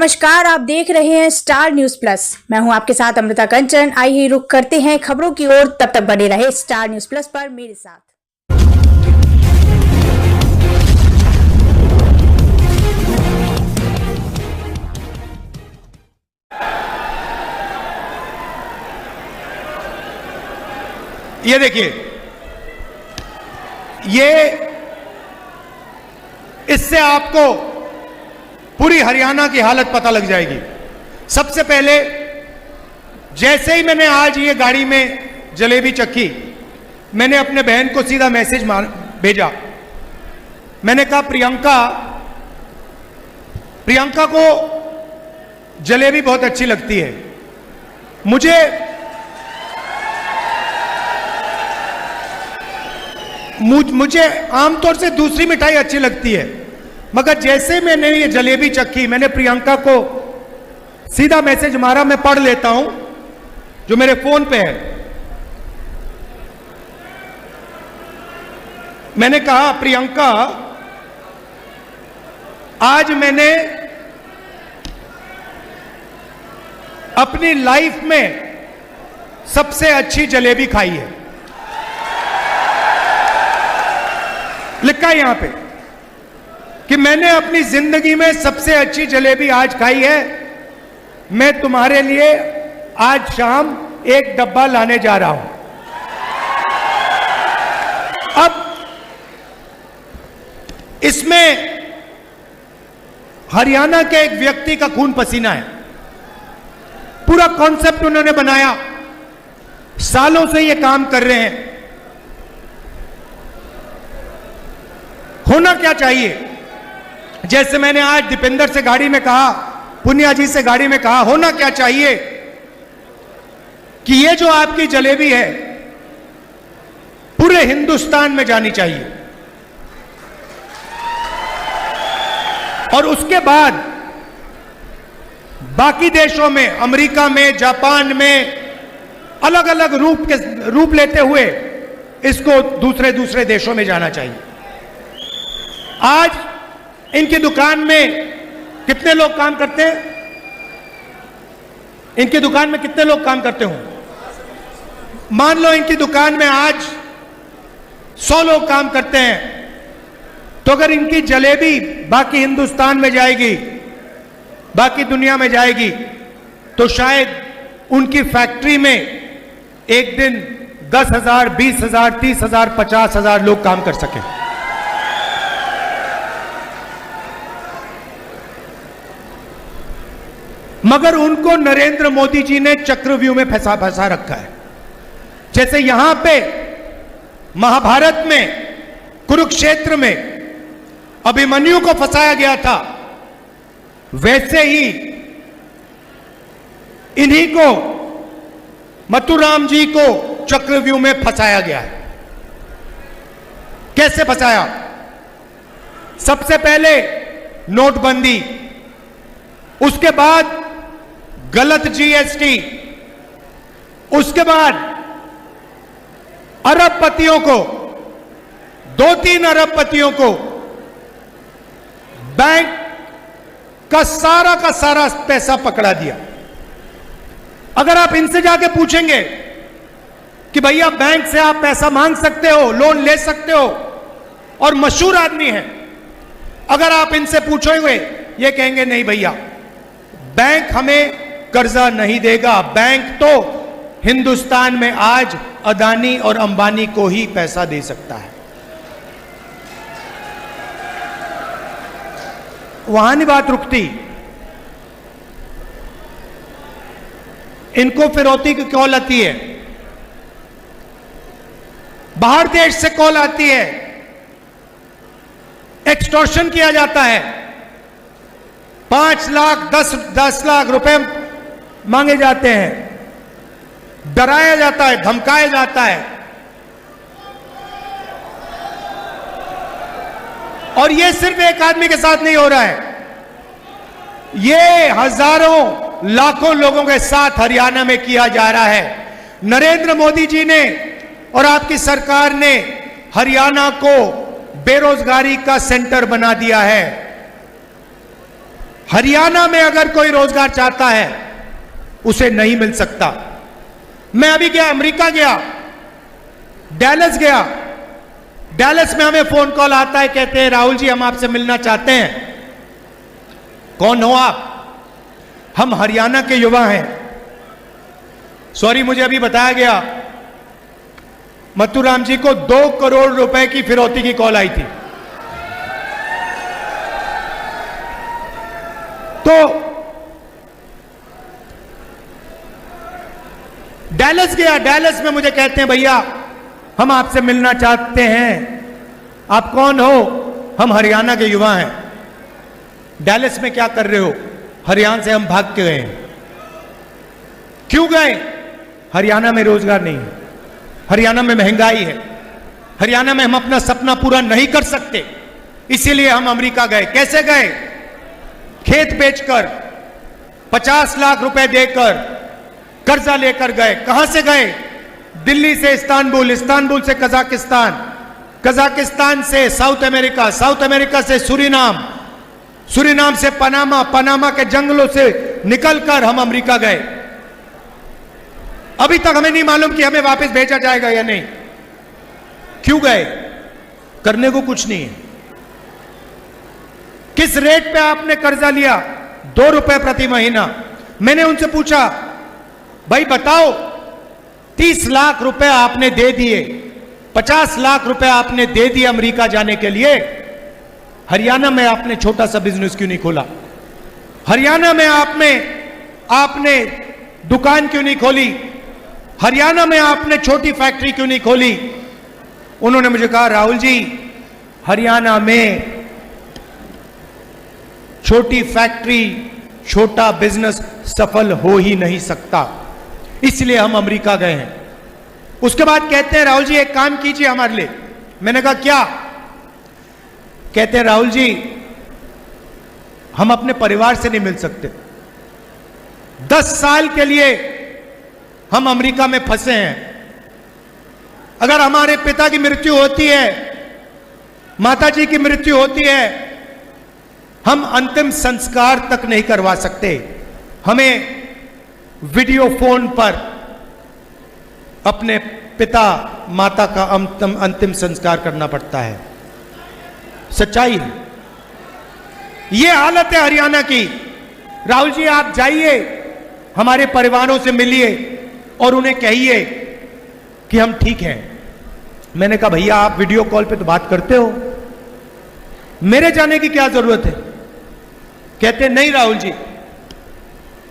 नमस्कार, आप देख रहे हैं स्टार न्यूज प्लस। मैं हूं आपके साथ अमृता कंचन। आइए रुक करते हैं खबरों की ओर। तब तक बने रहे स्टार न्यूज प्लस पर मेरे साथ। ये देखिए, ये इससे आपको पूरी हरियाणा की हालत पता लग जाएगी। सबसे पहले जैसे ही मैंने आज ये गाड़ी में जलेबी चखी, मैंने अपने बहन को सीधा मैसेज भेजा। मैंने कहा प्रियंका को जलेबी बहुत अच्छी लगती है। मुझे आमतौर से दूसरी मिठाई अच्छी लगती है, मगर जैसे मैंने ये जलेबी चखी, मैंने प्रियंका को सीधा मैसेज मारा। मैं पढ़ लेता हूं जो मेरे फोन पे है। मैंने कहा, प्रियंका, आज मैंने अपनी लाइफ में सबसे अच्छी जलेबी खाई है। लिखा है यहां पे कि मैंने अपनी जिंदगी में सबसे अच्छी जलेबी आज खाई है। मैं तुम्हारे लिए आज शाम एक डब्बा लाने जा रहा हूं। अब इसमें हरियाणा के एक व्यक्ति का खून पसीना है। पूरा कॉन्सेप्ट उन्होंने बनाया, सालों से ये काम कर रहे हैं। होना क्या चाहिए? जैसे मैंने आज दीपेंद्र से गाड़ी में कहा, पुनिया जी से गाड़ी में कहा, होना क्या चाहिए कि ये जो आपकी जलेबी है पूरे हिंदुस्तान में जानी चाहिए। और उसके बाद बाकी देशों में, अमेरिका में, जापान में, अलग अलग रूप लेते हुए इसको दूसरे देशों में जाना चाहिए। आज इनकी दुकान में कितने लोग काम करते हैं? इनकी दुकान में कितने लोग काम करते हों? मान लो इनकी दुकान में आज 100 लोग काम करते हैं, तो अगर इनकी जलेबी बाकी हिंदुस्तान में जाएगी, बाकी दुनिया में जाएगी, तो शायद उनकी फैक्ट्री में एक दिन 10,000, 20,000, 30,000, 50,000 लोग काम कर सकें। मगर उनको नरेंद्र मोदी जी ने चक्रव्यूह में फंसा रखा है। जैसे यहां पे महाभारत में, कुरुक्षेत्र में अभिमन्यु को फंसाया गया था, वैसे ही इन्हीं को, मथुराम जी को चक्रव्यूह में फंसाया गया है। कैसे फंसाया? सबसे पहले नोटबंदी, उसके बाद गलत जीएसटी, उसके बाद अरबपतियों को, 2-3 अरबपतियों को बैंक का सारा पैसा पकड़ा दिया। अगर आप इनसे जाके पूछेंगे कि भैया बैंक से आप पैसा मांग सकते हो, लोन ले सकते हो, और मशहूर आदमी है, अगर आप इनसे पूछोगे, ये कहेंगे नहीं भैया, बैंक हमें कर्जा नहीं देगा। बैंक तो हिंदुस्तान में आज अदानी और अंबानी को ही पैसा दे सकता है। वहां नहीं बात रुकती। इनको फिरौती की कॉल आती है, बाहर देश से कॉल आती है, एक्सटॉर्शन किया जाता है, 5 लाख 10 लाख रुपए मांगे जाते हैं, डराया जाता है, धमकाया जाता है। और ये सिर्फ एक आदमी के साथ नहीं हो रहा है, ये हजारों लाखों लोगों के साथ हरियाणा में किया जा रहा है। नरेंद्र मोदी जी ने और आपकी सरकार ने हरियाणा को बेरोजगारी का सेंटर बना दिया है। हरियाणा में अगर कोई रोजगार चाहता है उसे नहीं मिल सकता। मैं अभी गया, अमेरिका गया, डैलस गया। डैलस में हमें फोन कॉल आता है, कहते हैं राहुल जी हम आपसे मिलना चाहते हैं। कौन हो आप? हम हरियाणा के युवा हैं। सॉरी, मुझे अभी बताया गया मथुराम जी को 2 करोड़ रुपए की फिरौती की कॉल आई थी। तो डैलस गया, डैलस में मुझे कहते हैं भैया हम आपसे मिलना चाहते हैं। आप कौन हो? हम हरियाणा के युवा हैं। डैलस में क्या कर रहे हो? हरियाणा से हम भाग के गए हैं। क्यों गए? हरियाणा में रोजगार नहीं है, हरियाणा में महंगाई है, हरियाणा में हम अपना सपना पूरा नहीं कर सकते, इसीलिए हम अमेरिका गए। कैसे गए? खेत बेचकर, 50 लाख रुपए देकर, कर्जा लेकर गए। कहां से गए? दिल्ली से इस्तांबुल, इस्तांबुल से कजाकिस्तान, कजाकिस्तान से साउथ अमेरिका, साउथ अमेरिका से सूरीनाम, सूरीनाम से पनामा, पनामा के जंगलों से निकलकर हम अमेरिका गए। अभी तक हमें नहीं मालूम कि हमें वापस भेजा जाएगा या नहीं। क्यों गए? करने को कुछ नहीं है। किस रेट पे आपने कर्जा लिया? 2 रुपए प्रति महीना। मैंने उनसे पूछा भाई बताओ, 30 लाख रुपए आपने दे दिए, 50 लाख रुपए आपने दे दिए अमेरिका जाने के लिए, हरियाणा में आपने छोटा सा बिजनेस क्यों नहीं खोला? हरियाणा में आपने दुकान क्यों नहीं खोली? हरियाणा में आपने छोटी फैक्ट्री क्यों नहीं खोली? उन्होंने मुझे कहा राहुल जी हरियाणा में छोटी फैक्ट्री, छोटा बिजनेस सफल हो ही नहीं सकता, इसलिए हम अमेरिका गए हैं। उसके बाद कहते हैं राहुल जी एक काम कीजिए हमारे लिए। मैंने कहा क्या? कहते हैं राहुल जी हम अपने परिवार से नहीं मिल सकते, 10 साल के लिए हम अमेरिका में फंसे हैं। अगर हमारे पिता की मृत्यु होती है, माताजी की मृत्यु होती है, हम अंतिम संस्कार तक नहीं करवा सकते। हमें वीडियो फोन पर अपने पिता माता का अंतिम संस्कार करना पड़ता है। सच्चाई है। यह हालत है हरियाणा की। राहुल जी आप जाइए, हमारे परिवारों से मिलिए और उन्हें कहिए कि हम ठीक हैं। मैंने कहा भैया आप वीडियो कॉल पे तो बात करते हो, मेरे जाने की क्या जरूरत है? कहते नहीं राहुल जी,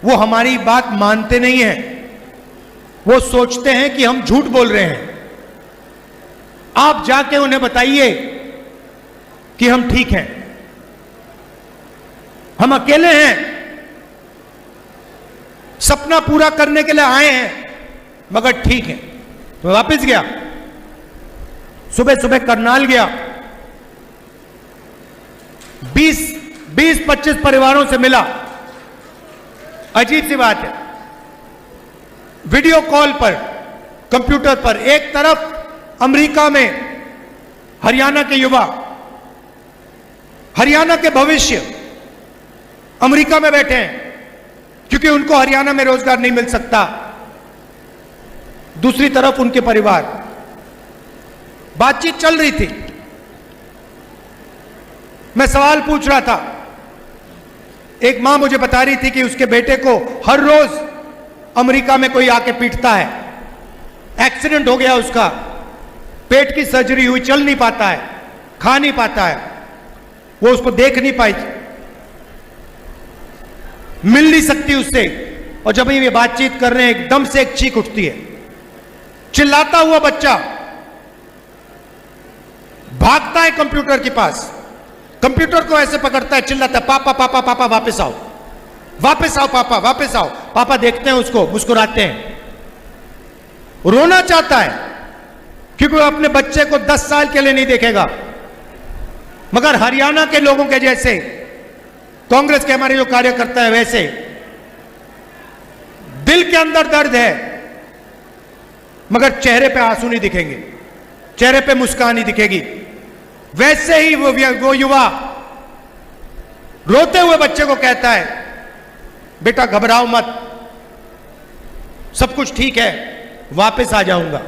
वो हमारी बात मानते नहीं हैं, वो सोचते हैं कि हम झूठ बोल रहे हैं। आप जाके उन्हें बताइए कि हम ठीक हैं, हम अकेले हैं, सपना पूरा करने के लिए आए हैं, मगर ठीक है। तो वापस गया, सुबह सुबह करनाल गया, 20-25 परिवारों से मिला। अजीब सी बात है, वीडियो कॉल पर, कंप्यूटर पर, एक तरफ अमेरिका में हरियाणा के युवा, हरियाणा के भविष्य अमेरिका में बैठे हैं क्योंकि उनको हरियाणा में रोजगार नहीं मिल सकता। दूसरी तरफ उनके परिवार। बातचीत चल रही थी, मैं सवाल पूछ रहा था। एक मां मुझे बता रही थी कि उसके बेटे को हर रोज अमेरिका में कोई आके पीटता है, एक्सीडेंट हो गया उसका, पेट की सर्जरी हुई, चल नहीं पाता है, खा नहीं पाता है, वो उसको देख नहीं पाई, मिल नहीं सकती उससे। और जब ये बातचीत कर रहे हैं एकदम से एक चीख उठती है, चिल्लाता हुआ बच्चा भागता है कंप्यूटर के पास, कंप्यूटर को ऐसे पकड़ता है, चिल्लाता है पापा पापा पापा वापस आओ, वापस आओ पापा, वापस आओ। पापा देखते हैं उसको, मुस्कुराते हैं। रोना चाहता है क्योंकि वो अपने बच्चे को 10 साल के लिए नहीं देखेगा। मगर हरियाणा के लोगों के जैसे, कांग्रेस के हमारे जो कार्यकर्ता है वैसे, दिल के अंदर दर्द है मगर चेहरे पे आंसू नहीं दिखेंगे, चेहरे पे मुस्कान नहीं दिखेगी। वैसे ही वो युवा रोते हुए बच्चे को कहता है, बेटा घबराओ मत, सब कुछ ठीक है, वापस आ जाऊंगा।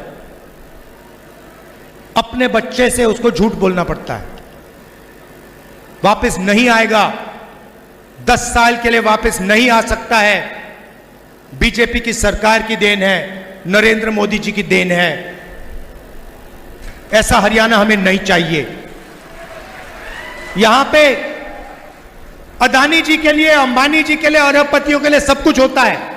अपने बच्चे से उसको झूठ बोलना पड़ता है, वापस नहीं आएगा, 10 साल के लिए वापस नहीं आ सकता है। बीजेपी की सरकार की देन है, नरेंद्र मोदी जी की देन है। ऐसा हरियाणा हमें नहीं चाहिए। यहां पे अदानी जी के लिए, अंबानी जी के लिए, अरबपतियों के लिए सब कुछ होता है,